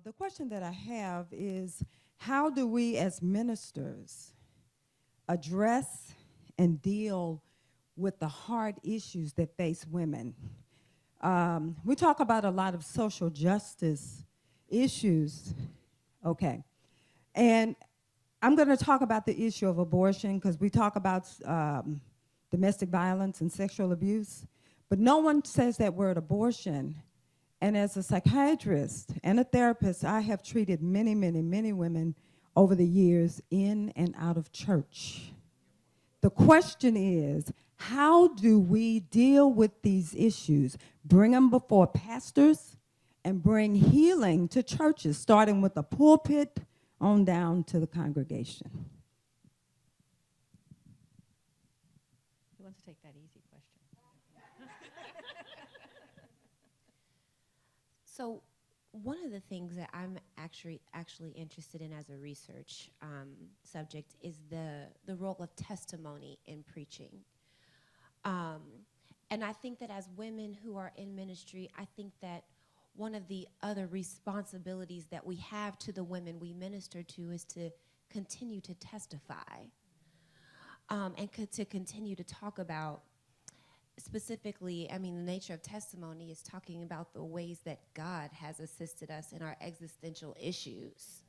The question that I have is, how do we as ministers address and deal with the hard issues that face women? We talk about a lot of social justice issues, okay, and I'm going to talk about the issue of abortion because we talk about domestic violence and sexual abuse, but no one says that word abortion. And as a psychiatrist and a therapist, I have treated many, many, many women over the years in and out of church. The question is, how do we deal with these issues? Bring them before pastors and bring healing to churches, starting with the pulpit on down to the congregation. Who wants to take that easy question? So one of the things that I'm actually interested in as a research subject is the role of testimony in preaching. And I think that as women who are in ministry, I think that one of the other responsibilities that we have to the women we minister to is to continue to testify and to continue to talk about specifically, I mean, the nature of testimony is talking about the ways that God has assisted us in our existential issues.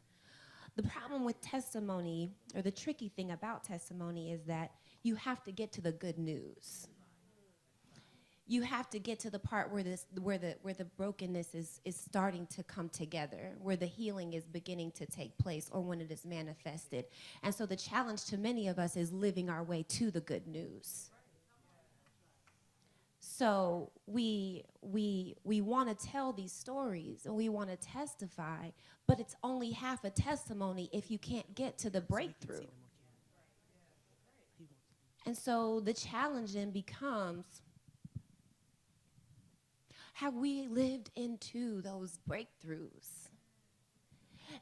The problem with testimony, or the tricky thing about testimony, is that you have to get to the good news. You have to get to the part where the brokenness is starting to come together, where the healing is beginning to take place, or when it is manifested. And so the challenge to many of us is living our way to the good news. So we want to tell these stories and we want to testify, but it's only half a testimony if you can't get to the breakthrough. And so the challenge then becomes, have we lived into those breakthroughs?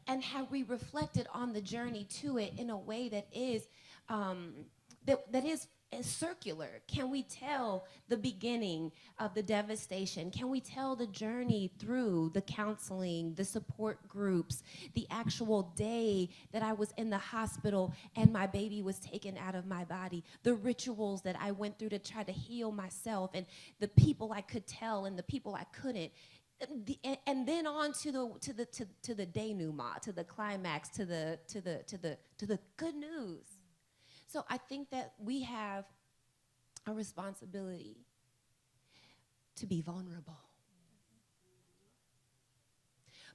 And have we reflected on the journey to it in a way that is that is circular? Can we tell the beginning of the devastation? Can we tell the journey through the counseling, the support groups, the actual day that I was in the hospital and my baby was taken out of my body, the rituals that I went through to try to heal myself, and the people I could tell and the people I couldn't? And then on to the denouement, to the climax, to the good news. So I think that we have a responsibility to be vulnerable.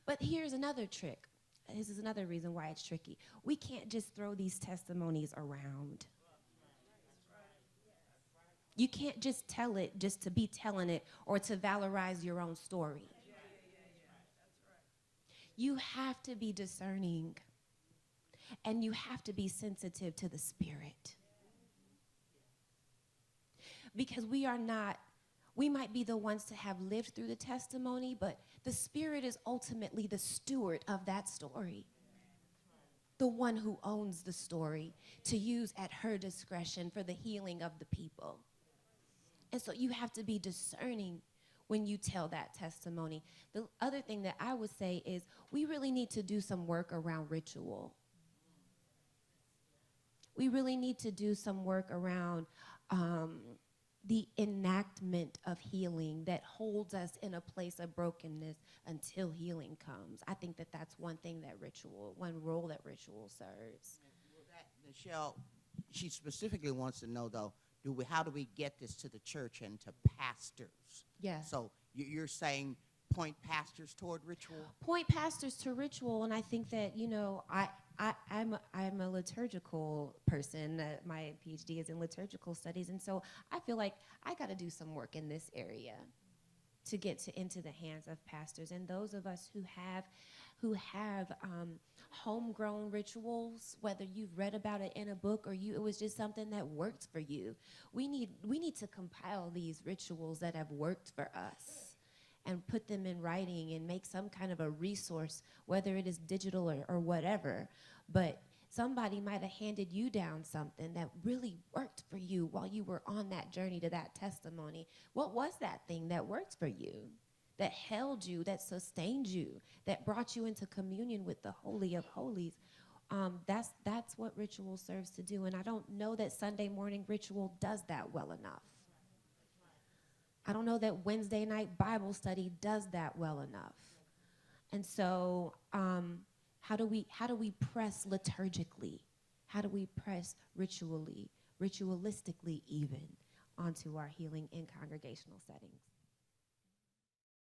But here's another trick. This is another reason why it's tricky. We can't just throw these testimonies around. You can't just tell it just to be telling it or to valorize your own story. You have to be discerning. And you have to be sensitive to the Spirit. Because we might be the ones to have lived through the testimony, but the Spirit is ultimately the steward of that story. The one who owns the story to use at her discretion for the healing of the people. And so you have to be discerning when you tell that testimony. The other thing that I would say is we really need to do some work around ritual. We really need to do some work around the enactment of healing that holds us in a place of brokenness until healing comes. I think that that's one thing that one role that ritual serves. Well, Michelle, she specifically wants to know, though, how do we get this to the church and to pastors? Yes. So you're saying point pastors toward ritual? Point pastors to ritual, and I think that, I'm a liturgical person. My PhD is in liturgical studies, and so I feel like I got to do some work in this area to get into the hands of pastors and those of us who have homegrown rituals, whether you've read about it in a book or it was just something that worked for you. We need to compile these rituals that have worked for us and put them in writing and make some kind of a resource, whether it is digital or whatever. But somebody might have handed you down something that really worked for you while you were on that journey to that testimony. What was that thing that worked for you? that held you, that sustained you, that brought you into communion with the Holy of Holies. That's what ritual serves to do. And I don't know that Sunday morning ritual does that well enough. I don't know that Wednesday night Bible study does that well enough. And so how do we press liturgically? How do we press ritualistically even onto our healing in congregational settings?